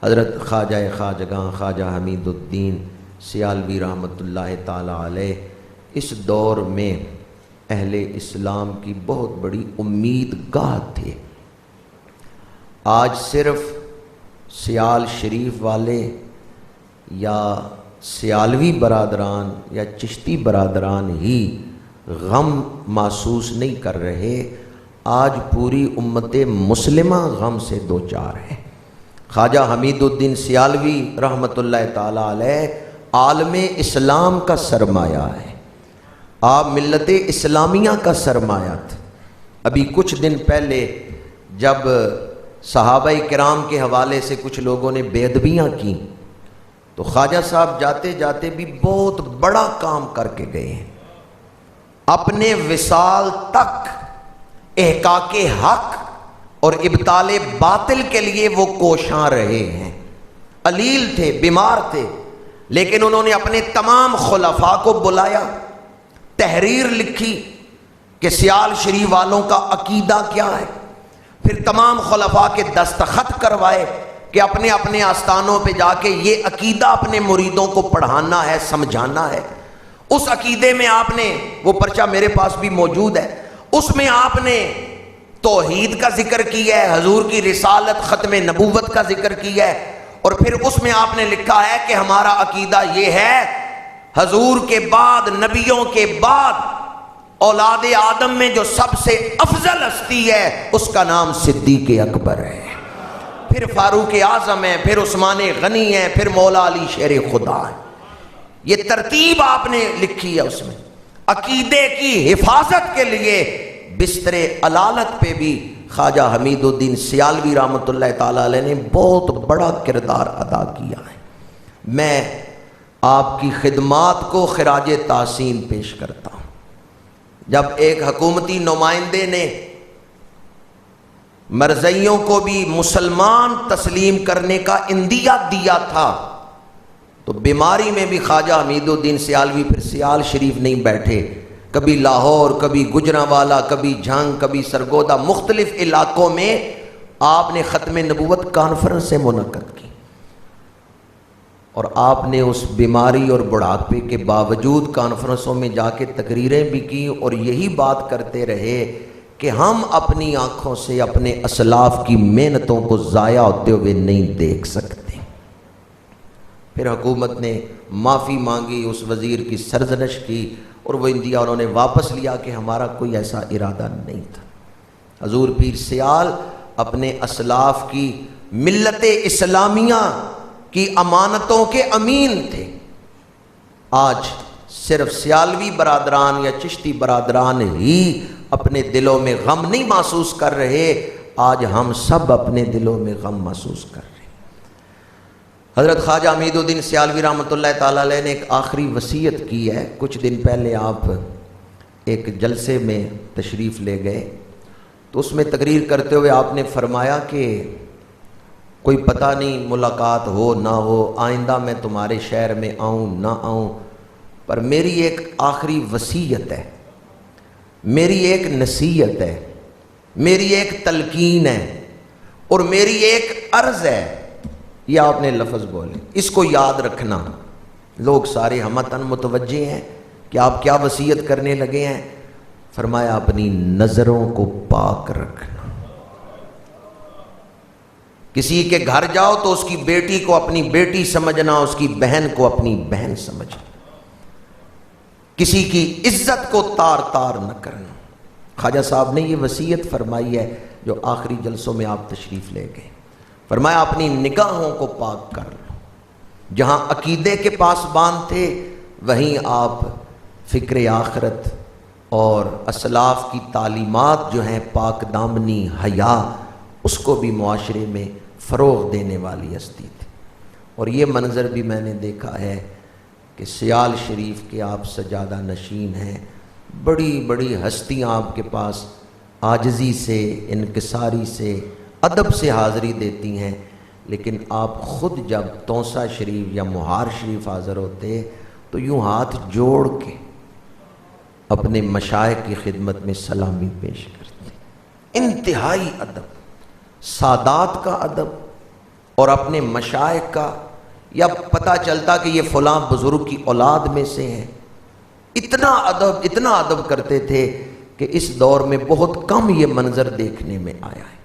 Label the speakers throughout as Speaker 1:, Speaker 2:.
Speaker 1: حضرت خواجگاں خواجہ حمید الدین سیالوی رحمۃ اللہ تعالی علیہ اس دور میں اہل اسلام کی بہت بڑی امید گاہ تھے۔ آج صرف سیال شریف والے یا سیالوی برادران یا چشتی برادران ہی غم محسوس نہیں کر رہے، آج پوری امت مسلمہ غم سے دوچار ہے۔ خواجہ حمید الدین سیالوی رحمۃ اللہ تعالی علیہ عالم اسلام کا سرمایہ ہے، آپ ملت اسلامیہ کا سرمایہ تھے۔ ابھی کچھ دن پہلے جب صحابہ کرام کے حوالے سے کچھ لوگوں نے بے ادبیاں کی تو خواجہ صاحب جاتے جاتے بھی بہت بڑا کام کر کے گئے ہیں، اپنے وصال تک احقاق حق اور ابطال باطل کے لیے وہ کوشاں رہے ہیں۔ علیل تھے، بیمار تھے، لیکن انہوں نے اپنے تمام خلفاء کو بلایا، تحریر لکھی کہ سیال شریف والوں کا عقیدہ کیا ہے، پھر تمام خلفاء کے دستخط کروائے کہ اپنے اپنے آستانوں پہ جا کے یہ عقیدہ اپنے مریدوں کو پڑھانا ہے، سمجھانا ہے۔ اس عقیدے میں آپ نے، وہ پرچہ میرے پاس بھی موجود ہے، اس میں آپ نے توحید کا ذکر کیا ہے، حضور کی رسالت، ختم نبوت کا ذکر کیا ہے، اور پھر اس میں آپ نے لکھا ہے کہ ہمارا عقیدہ یہ ہے حضور کے بعد، نبیوں کے بعد اولاد آدم میں جو سب سے افضل ہستی ہے اس کا نام صدیق اکبر ہے، پھر فاروق اعظم ہے، پھر عثمان غنی ہے، پھر مولا علی شیر خدا ہے۔ یہ ترتیب آپ نے لکھی ہے اس میں۔ عقیدے کی حفاظت کے لیے بستر علالت پہ بھی خواجہ حمید الدین سیالوی رحمۃ اللہ تعالی علیہ نے بہت بڑا کردار ادا کیا ہے۔ میں آپ کی خدمات کو خراج تحسین پیش کرتا ہوں۔ جب ایک حکومتی نمائندے نے مرزائیوں کو بھی مسلمان تسلیم کرنے کا اندیہ دیا تھا تو بیماری میں بھی خواجہ حمید الدین سیالوی پھر سیال شریف نہیں بیٹھے، کبھی لاہور، کبھی گجرانوالہ، کبھی جھنگ، کبھی سرگودا، مختلف علاقوں میں آپ نے ختم نبوت کانفرنسیں منعقد کی، اور آپ نے اس بیماری اور بڑھاپے کے باوجود کانفرنسوں میں جا کے تقریریں بھی کی اور یہی بات کرتے رہے کہ ہم اپنی آنکھوں سے اپنے اسلاف کی محنتوں کو ضائع ہوتے ہوئے نہیں دیکھ سکتے۔ پھر حکومت نے معافی مانگی، اس وزیر کی سرزنش کی، اور وہ اندیا انہوں نے واپس لیا کہ ہمارا کوئی ایسا ارادہ نہیں تھا۔ حضور پیر سیال اپنے اسلاف کی ملت اسلامیہ کی امانتوں کے امین تھے۔ آج صرف سیالوی برادران یا چشتی برادران ہی اپنے دلوں میں غم نہیں محسوس کر رہے، آج ہم سب اپنے دلوں میں غم محسوس کر رہے ہیں۔ حضرت خواجہ حمید الدین سیالوی رحمۃ اللہ تعالی علیہ نے ایک آخری وصیت کی ہے۔ کچھ دن پہلے آپ ایک جلسے میں تشریف لے گئے تو اس میں تقریر کرتے ہوئے آپ نے فرمایا کہ کوئی پتہ نہیں ملاقات ہو نہ ہو، آئندہ میں تمہارے شہر میں آؤں نہ آؤں، پر میری ایک آخری وصیت ہے، میری ایک نصیحت ہے، میری ایک تلقین ہے، اور میری ایک عرض ہے۔ یہ آپ نے لفظ بولے، اس کو یاد رکھنا۔ لوگ سارے ہمتن متوجہ ہیں کہ آپ کیا وصیت کرنے لگے ہیں۔ فرمایا اپنی نظروں کو پاک رکھنا۔ کسی کے گھر جاؤ تو اس کی بیٹی کو اپنی بیٹی سمجھنا، اس کی بہن کو اپنی بہن سمجھنا، کسی کی عزت کو تار تار نہ کرنا۔ خواجہ صاحب نے یہ وصیت فرمائی ہے جو آخری جلسوں میں آپ تشریف لے گئے۔ فرمایا اپنی نگاہوں کو پاک کر لو۔ جہاں عقیدے کے پاسبان تھے وہیں آپ فکر آخرت اور اسلاف کی تعلیمات جو ہیں، پاک دامنی، حیا، اس کو بھی معاشرے میں فروغ دینے والی ہستی تھی۔ اور یہ منظر بھی میں نے دیکھا ہے کہ سیال شریف کے آپ سجادہ نشین ہیں، بڑی بڑی ہستیاں آپ کے پاس عاجزی سے، انکساری سے، ادب سے حاضری دیتی ہیں، لیکن آپ خود جب تونسا شریف یا مہار شریف حاضر ہوتے تو یوں ہاتھ جوڑ کے اپنے مشائخ کی خدمت میں سلامی پیش کرتے۔ انتہائی ادب، سادات کا ادب، اور اپنے مشائخ کا یا پتہ چلتا کہ یہ فلاں بزرگ کی اولاد میں سے ہے، اتنا ادب کرتے تھے کہ اس دور میں بہت کم یہ منظر دیکھنے میں آیا ہے۔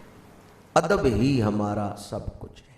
Speaker 1: ادب ہی ہمارا سب کچھ ہے۔